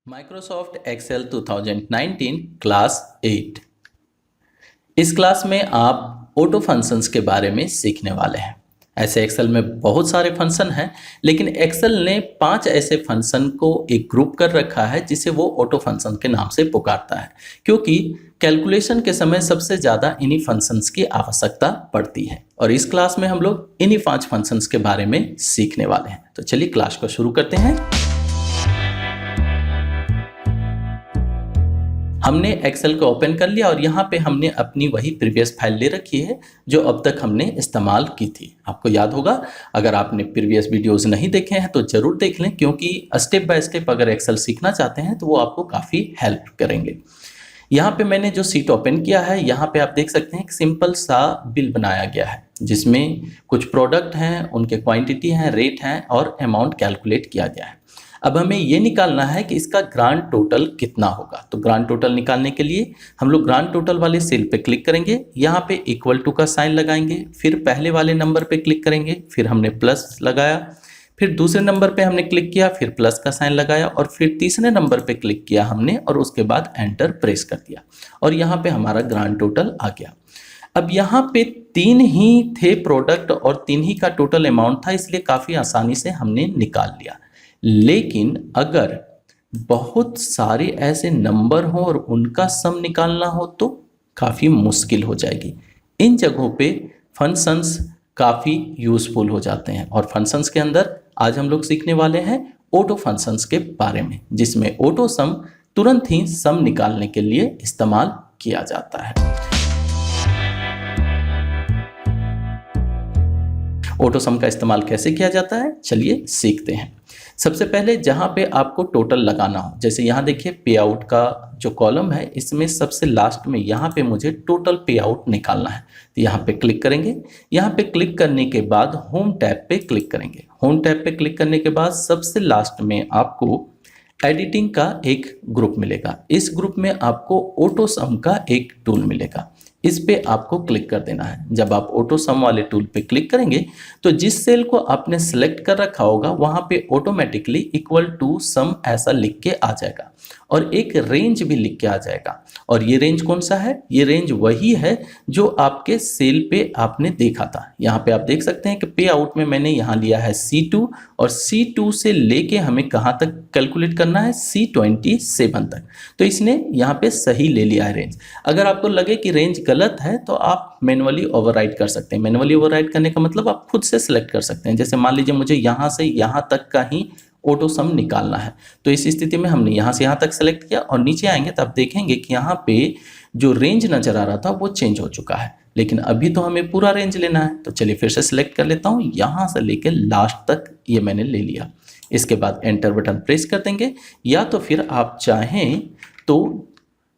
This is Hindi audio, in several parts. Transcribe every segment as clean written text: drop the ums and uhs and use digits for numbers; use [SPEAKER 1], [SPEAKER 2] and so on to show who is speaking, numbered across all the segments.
[SPEAKER 1] Microsoft Excel 2019 class 8। इस क्लास में आप ऑटो फंक्शंस के बारे में सीखने वाले हैं। ऐसे एक्सेल में बहुत सारे फंक्शन हैं, लेकिन एक्सेल ने 5 ऐसे फंक्शन को एक ग्रुप कर रखा है जिसे वो ऑटो फंक्शन के नाम से पुकारता है, क्योंकि कैलकुलेशन के समय सबसे ज़्यादा इन्हीं फंक्शंस की आवश्यकता पड़ती है। और इस क्लास में हम लोग इन्हीं 5 फंक्शंस के बारे में सीखने वाले हैं। तो चलिए क्लास को शुरू करते हैं। हमने एक्सेल को ओपन कर लिया और यहाँ पे हमने अपनी वही प्रीवियस फाइल ले रखी है जो अब तक हमने इस्तेमाल की थी। आपको याद होगा, अगर आपने प्रीवियस वीडियोस नहीं देखे हैं तो ज़रूर देख लें, क्योंकि स्टेप बाय स्टेप अगर एक्सेल सीखना चाहते हैं तो वो आपको काफ़ी हेल्प करेंगे। यहाँ पे मैंने जो सीट ओपन किया है, यहाँ पे आप देख सकते हैं एक सिंपल सा बिल बनाया गया है जिसमें कुछ प्रोडक्ट हैं, उनके क्वांटिटी हैं, रेट हैं और अमाउंट कैलकुलेट किया गया है। अब हमें ये निकालना है कि इसका ग्रांड टोटल कितना होगा। तो ग्रांड टोटल निकालने के लिए हम लोग ग्रांड टोटल वाले सेल पे क्लिक करेंगे, यहाँ पे इक्वल टू का साइन लगाएंगे, फिर पहले वाले नंबर पे क्लिक करेंगे, फिर हमने प्लस लगाया, फिर दूसरे नंबर पे हमने क्लिक किया, फिर प्लस का साइन लगाया और फिर तीसरे नंबर पे क्लिक किया हमने और उसके बाद एंटर प्रेस कर दिया और यहाँ पे हमारा ग्रांड टोटल आ गया। अब यहाँ पे 3 ही थे प्रोडक्ट और 3 ही का टोटल अमाउंट था, इसलिए काफ़ी आसानी से हमने निकाल लिया। लेकिन अगर बहुत सारे ऐसे नंबर हों और उनका सम निकालना हो तो काफ़ी मुश्किल हो जाएगी। इन जगहों पे फंक्शंस काफ़ी यूज़फुल हो जाते हैं और फंक्शंस के अंदर आज हम लोग सीखने वाले हैं ऑटो फंक्शंस के बारे में, जिसमें ऑटो सम तुरंत ही सम निकालने के लिए इस्तेमाल किया जाता है। ऑटो सम का इस्तेमाल कैसे किया जाता है, चलिए सीखते हैं। सबसे पहले जहाँ पे आपको टोटल लगाना हो, जैसे यहाँ देखिए पे आउट का जो कॉलम है, इसमें सबसे लास्ट में यहाँ पे मुझे टोटल पे आउट निकालना है। तो यहाँ पे क्लिक करेंगे, यहाँ पे क्लिक करने के बाद होम टैब पे क्लिक करेंगे। होम टैब पे क्लिक करने के बाद सबसे लास्ट में आपको एडिटिंग का एक ग्रुप मिलेगा। इस ग्रुप में आपको ऑटो सम का एक टूल मिलेगा, इस पे आपको क्लिक कर देना है। जब आप ऑटो सम वाले टूल पे क्लिक करेंगे तो जिस सेल को आपने सेलेक्ट कर रखा होगा वहां पे ऑटोमेटिकली इक्वल टू सम ऐसा लिख के आ जाएगा और एक रेंज भी लिख के आ जाएगा। और ये रेंज कौन सा है? ये रेंज वही है जो आपके सेल पे आपने देखा था। यहाँ पे आप देख सकते हैं कि पे आउट में मैंने यहाँ लिया है C2 और C2 से लेके हमें कहाँ तक कैलकुलेट करना है, C27 तक। तो इसने यहाँ पे सही ले लिया है रेंज। अगर आपको लगे कि रेंज गलत है तो आप मैनुअली ओवरराइट कर सकते हैं। मैनुअली ओवरराइट करने का मतलब आप खुद से सिलेक्ट कर सकते हैं। जैसे मान लीजिए मुझे यहाँ से यहाँ तक का ही ऑटो सम निकालना है, तो इस स्थिति में हमने यहाँ से यहाँ तक सेलेक्ट किया और नीचे आएंगे तो आप देखेंगे कि यहाँ पे जो रेंज नज़र आ रहा था वो चेंज हो चुका है, लेकिन अभी तो हमें पूरा रेंज लेना है। तो चलिए फिर से सिलेक्ट कर लेता हूँ, यहाँ से लेके लास्ट तक ये मैंने ले लिया। इसके बाद एंटर बटन प्रेस कर देंगे, या तो फिर आप चाहें तो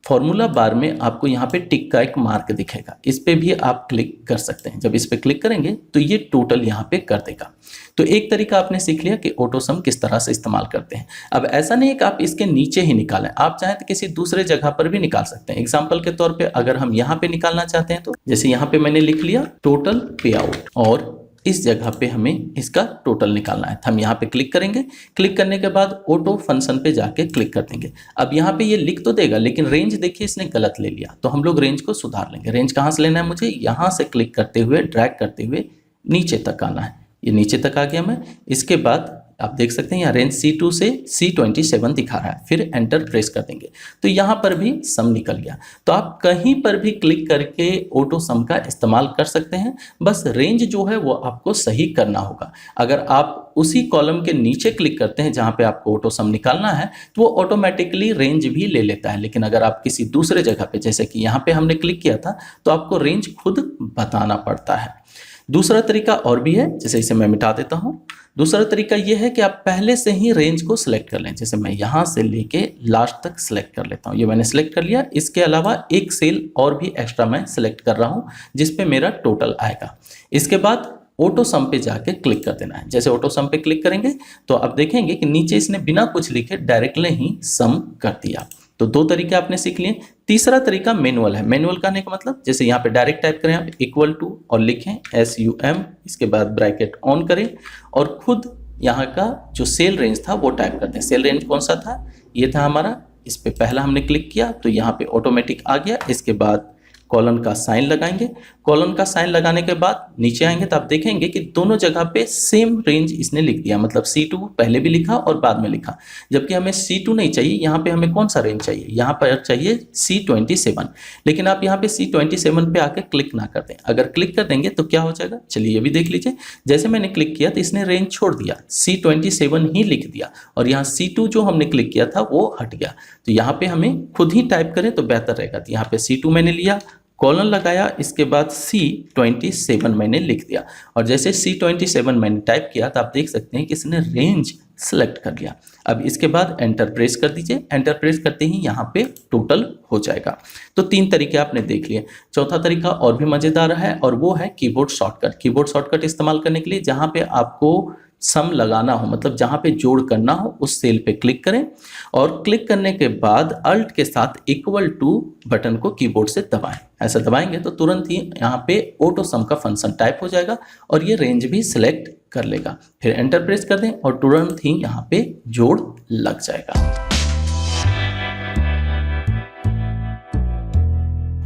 [SPEAKER 1] फॉर्मूला बार में आपको यहाँ पे टिक का एक मार्क दिखेगा, इस पे भी आप क्लिक कर सकते हैं। जब इस पे क्लिक करेंगे तो ये टोटल यहाँ पे कर देगा। तो एक तरीका आपने सीख लिया कि ऑटो सम किस तरह से इस्तेमाल करते हैं। अब ऐसा नहीं है कि आप इसके नीचे ही निकालें, आप चाहें तो किसी दूसरे जगह पर भी निकाल सकते हैं। एग्जाम्पल के तौर पर अगर हम यहाँ पे निकालना चाहते हैं तो जैसे यहाँ पे मैंने लिख लिया टोटल पे आउट और इस जगह पे हमें इसका टोटल निकालना है। तो हम यहाँ पे क्लिक करेंगे, क्लिक करने के बाद ऑटो फंक्शन पे जाके क्लिक कर देंगे। अब यहाँ पे ये लिख तो देगा, लेकिन रेंज देखिए इसने गलत ले लिया, तो हम लोग रेंज को सुधार लेंगे। रेंज कहाँ से लेना है मुझे? यहाँ से क्लिक करते हुए ड्रैग करते हुए नीचे तक आना है। ये नीचे तक आ गया मैं। इसके बाद आप देख सकते हैं यहाँ रेंज C2 से C27 दिखा रहा है, फिर एंटर प्रेस कर देंगे तो यहाँ पर भी सम निकल गया। तो आप कहीं पर भी क्लिक करके ऑटो सम का इस्तेमाल कर सकते हैं, बस रेंज जो है वो आपको सही करना होगा। अगर आप उसी कॉलम के नीचे क्लिक करते हैं जहाँ पे आपको ऑटो सम निकालना है तो वो ऑटोमेटिकली रेंज भी ले लेता है, लेकिन अगर आप किसी दूसरे जगह पे, जैसे कि यहाँ पे हमने क्लिक किया था, तो आपको रेंज खुद बताना पड़ता है। दूसरा तरीका और भी है, जैसे इसे मैं मिटा देता हूँ। दूसरा तरीका यह है कि आप पहले से ही रेंज को सिलेक्ट कर लें। जैसे मैं यहाँ से लेके लास्ट तक सिलेक्ट कर लेता हूँ, ये मैंने सिलेक्ट कर लिया। इसके अलावा एक सेल और भी एक्स्ट्रा मैं सिलेक्ट कर रहा हूँ जिस पे मेरा टोटल आएगा। इसके बाद ऑटो सम पे जाके क्लिक कर देना है। जैसे ऑटो सम पे क्लिक करेंगे तो आप देखेंगे कि नीचे इसने बिना कुछ लिखे डायरेक्टली ही सम कर दिया। तो 2 तरीके आपने सीख लिए। तीसरा तरीका मैनुअल है। मैनुअल करने का मतलब जैसे यहाँ पे डायरेक्ट टाइप करें आप इक्वल टू और लिखें SUM, इसके बाद ब्रैकेट ऑन करें और खुद यहाँ का जो सेल रेंज था वो टाइप कर दें। सेल रेंज कौन सा था? ये था हमारा, इस पे पहला हमने क्लिक किया तो यहाँ पे ऑटोमेटिक आ गया। इसके बाद कॉलन का साइन लगाएंगे। कॉलन का साइन लगाने के बाद नीचे आएंगे तो आप देखेंगे कि दोनों जगह पे सेम रेंज इसने लिख दिया, मतलब C2 पहले भी लिखा और बाद में लिखा, जबकि हमें C2 नहीं चाहिए। यहाँ पे हमें कौन सा रेंज चाहिए, यहाँ पर चाहिए C27। लेकिन आप यहाँ पे C27 पे आकर क्लिक ना कर दें। अगर क्लिक कर देंगे तो क्या हो जाएगा, चलिए ये भी देख लीजिए। जैसे मैंने क्लिक किया तो इसने रेंज छोड़ दिया, C27 ही लिख दिया और यहाँ C2 जो हमने क्लिक किया था वो हट गया। तो यहाँ पे हमें खुद ही टाइप करें तो बेहतर रहेगा। तो यहाँ पे C2 मैंने लिया, कॉलन लगाया, इसके बाद C27 मैंने लिख दिया और जैसे C27 मैंने टाइप किया तो आप देख सकते हैं कि इसने रेंज सेलेक्ट कर लिया। अब इसके बाद एंटर प्रेस कर दीजिए। एंटर प्रेस करते ही यहाँ पे टोटल हो जाएगा। तो 3 तरीके आपने देख लिए। चौथा तरीका और भी मज़ेदार है और वो है कीबोर्ड शॉर्टकट। कीबोर्ड शॉर्टकट इस्तेमाल करने के लिए जहाँ पे आपको सम लगाना हो, मतलब जहाँ पे जोड़ करना हो, उस सेल पे क्लिक करें और क्लिक करने के बाद अल्ट के साथ इक्वल टू बटन को कीबोर्ड से दबाएं। ऐसा दबाएंगे तो तुरंत ही यहाँ पे ऑटो सम का फंक्शन टाइप हो जाएगा और ये रेंज भी सिलेक्ट कर लेगा। फिर एंटर प्रेस कर दें और तुरंत ही यहाँ पे जोड़ लग जाएगा।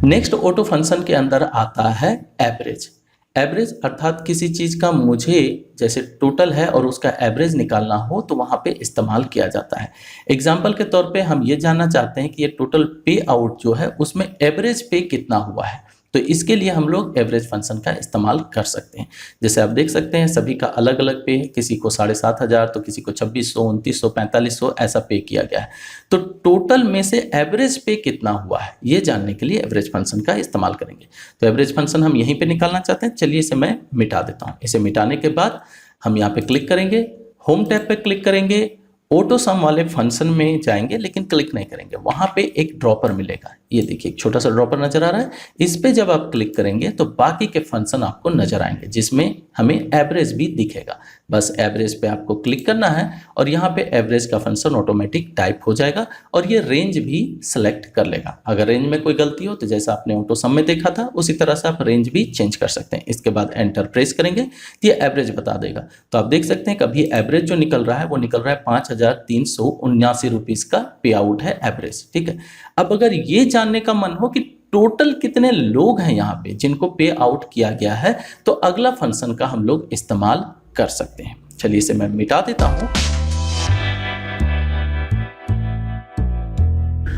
[SPEAKER 1] नेक्स्ट ऑटो फंक्शन के अंदर आता है एवरेज। एवरेज अर्थात किसी चीज़ का मुझे जैसे टोटल है और उसका एवरेज निकालना हो तो वहाँ पे इस्तेमाल किया जाता है। एग्जाम्पल के तौर पे हम ये जानना चाहते हैं कि ये टोटल पे आउट जो है उसमें एवरेज पे कितना हुआ है, तो इसके लिए हम लोग एवरेज फंक्शन का इस्तेमाल कर सकते हैं। जैसे आप देख सकते हैं सभी का अलग अलग पे है, किसी को 7,500 तो किसी को 2,600, 2,900, 4,500 ऐसा पे किया गया है। तो टोटल में से एवरेज पे कितना हुआ है ये जानने के लिए एवरेज फंक्शन का इस्तेमाल करेंगे। तो एवरेज फंक्शन हम यहीं पे निकालना चाहते हैं। चलिए इसे मैं मिटा देता हूँ। इसे मिटाने के बाद हम यहाँ पे क्लिक करेंगे, होम टैब पे क्लिक करेंगे, ऑटो सम वाले फंक्शन में जाएंगे लेकिन क्लिक नहीं करेंगे। वहां पे एक ड्रॉपर मिलेगा, ये देखिए एक छोटा सा ड्रॉपर नजर आ रहा है। इस पे जब आप क्लिक करेंगे तो बाकी के फंक्शन आपको नजर आएंगे जिसमें हमें एवरेज भी दिखेगा। बस एवरेज पे आपको क्लिक करना है और यहाँ पे एवरेज का फंक्शन ऑटोमेटिक टाइप हो जाएगा और ये रेंज भी सिलेक्ट कर लेगा। अगर रेंज में कोई गलती हो तो जैसा आपने ऑटो सम में देखा था उसी तरह से आप रेंज भी चेंज कर सकते हैं। इसके बाद एंटर प्रेस करेंगे तो ये एवरेज बता देगा। तो आप देख सकते हैं कभी एवरेज जो निकल रहा है वो निकल रहा है 5,379 रुपीज़ का पे आउट है एवरेज। ठीक है, अब अगर ये जानने का मन हो कि टोटल कितने लोग हैं यहाँ पे जिनको पे आउट किया गया है तो अगला फंक्शन का हम लोग इस्तेमाल कर सकते हैं। चलिए इसे मैं मिटा देता हूं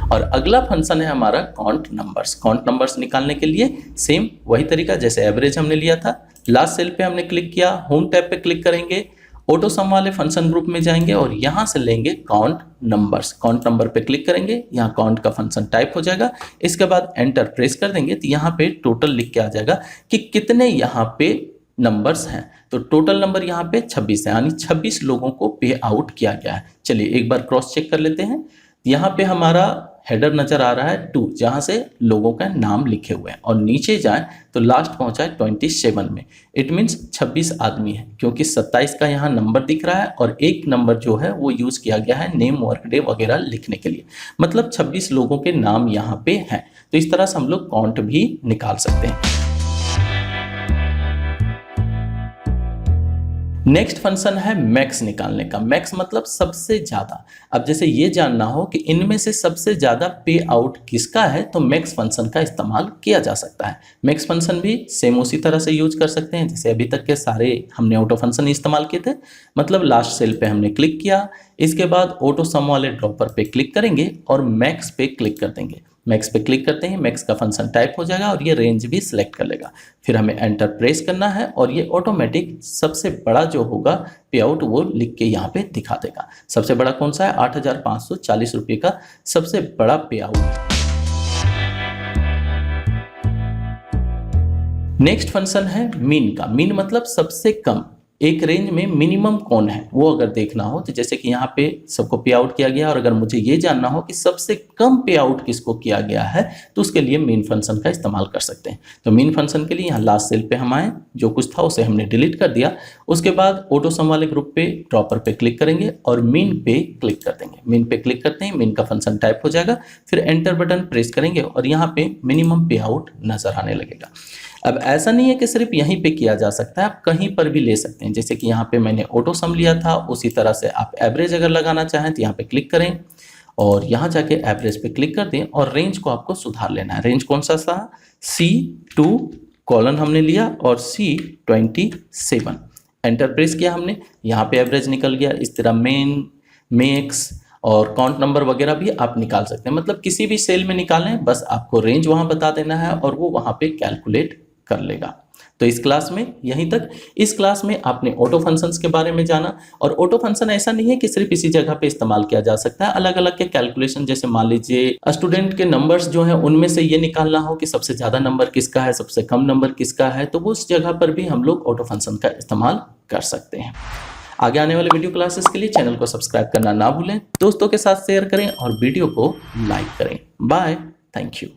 [SPEAKER 1] और अगला फंक्शन है हमारा काउंट नंबर्स। काउंट नंबर्स निकालने के लिए सेम वही तरीका जैसे एवरेज हमने लिया था। लास्ट सेल पे हमने क्लिक किया, होम टैब पे क्लिक करेंगे, ऑटो सम वाले फंक्शन ग्रुप में जाएंगे और यहां से लेंगे काउंट नंबर्स। काउंट नंबर पे क्लिक करेंगे, यहाँ काउंट का फंक्शन टाइप हो जाएगा। इसके बाद एंटर प्रेस कर देंगे तो यहाँ पे टोटल लिख के आ जाएगा कि कितने यहाँ पे नंबर्स हैं। तो टोटल नंबर यहाँ पे 26 है, यानी 26 लोगों को पे आउट किया गया है। चलिए एक बार क्रॉस चेक कर लेते हैं। यहाँ पे हमारा हेडर नजर आ रहा है 2, जहाँ से लोगों का नाम लिखे हुए हैं और नीचे जाएं तो लास्ट पहुंचा है 27 में। इट मीन्स 26 आदमी है क्योंकि 27 का यहाँ नंबर दिख रहा है और एक नंबर जो है वो यूज किया गया है नेम, वर्क डे वगैरह लिखने के लिए, मतलब 26 लोगों के नाम यहाँ पे हैं। तो इस तरह से हम लोग काउंट भी निकाल सकते हैं। नेक्स्ट फंक्शन है मैक्स निकालने का। मैक्स मतलब सबसे ज्यादा। अब जैसे ये जानना हो कि इनमें से सबसे ज्यादा पे आउट किसका है तो मैक्स फंक्शन का इस्तेमाल किया जा सकता है। मैक्स फंक्शन भी सेम उसी तरह से यूज कर सकते हैं जैसे अभी तक के सारे हमने ऑटो फंक्शन इस्तेमाल किए थे। मतलब लास्ट सेल पे हमने क्लिक किया, इसके बाद ऑटो सम वाले ड्रॉपर पे क्लिक करेंगे और मैक्स पे क्लिक कर देंगे। मैक्स पे क्लिक करते हैं, मैक्स का फंक्शन टाइप हो जाएगा और ये रेंज भी सिलेक्ट कर लेगा। फिर हमें एंटर प्रेस करना है और ये ऑटोमेटिक सबसे बड़ा जो होगा पे आउट वो लिख के यहाँ पे दिखा देगा। सबसे बड़ा कौन सा है, 8,540 रुपये का सबसे बड़ा पे आउट है। नेक्स्ट फंक्शन है मीन का। मीन मतलब सबसे कम। एक रेंज में मिनिमम कौन है वो अगर देखना हो तो जैसे कि यहाँ पे सबको पे आउट किया गया और अगर मुझे ये जानना हो कि सबसे कम पे आउट किसको किया गया है तो उसके लिए मीन फंक्शन का इस्तेमाल कर सकते हैं। तो मीन फंक्शन के लिए यहाँ लास्ट सेल पे हम आए, जो कुछ था उसे हमने डिलीट कर दिया। उसके बाद ऑटो सम वाले ग्रुप पे ड्रॉपर पे क्लिक करेंगे और मीन पे क्लिक कर देंगे। मीन पे क्लिक करते हैं, मीन का फंक्शन टाइप हो जाएगा। फिर एंटर बटन प्रेस करेंगे और यहाँ पे मिनिमम पे आउट नजर आने लगेगा। अब ऐसा नहीं है कि सिर्फ यहीं पे किया जा सकता है, आप कहीं पर भी ले सकते हैं। जैसे कि यहाँ पे मैंने ऑटो सम लिया था, उसी तरह से आप एवरेज अगर लगाना चाहें तो यहाँ पे क्लिक करें और यहाँ जाके एवरेज पे क्लिक कर दें और रेंज को आपको सुधार लेना है। रेंज कौन सा था? C2 कॉलन हमने लिया और C27 एंटर प्रेस किया हमने, यहाँ पे एवरेज निकल गया। इस तरह मेन, मेक्स और काउंट नंबर वगैरह भी आप निकाल सकते हैं, मतलब किसी भी सेल में निकालें, बस आपको रेंज वहाँ बता देना है और वो वहाँ पे कैलकुलेट कर लेगा। तो इस क्लास में यहीं तक। इस क्लास में आपने ऑटो फंक्शंस के बारे में जाना, और ऑटो फंक्शन ऐसा नहीं है कि सिर्फ इसी जगह पे इस्तेमाल किया जा सकता है। अलग अलग के कैलकुलेशन, जैसे मान लीजिए स्टूडेंट के नंबर्स जो हैं उनमें से ये निकालना हो कि सबसे ज़्यादा नंबर किसका है, सबसे कम नंबर किसका है, तो वो उस जगह पर भी हम लोग ऑटो फंक्शन का इस्तेमाल कर सकते हैं। आगे आने वाले वीडियो क्लासेस के लिए चैनल को सब्सक्राइब करना ना भूलें, दोस्तों के साथ शेयर करें और वीडियो को लाइक करें। Bye, thank you.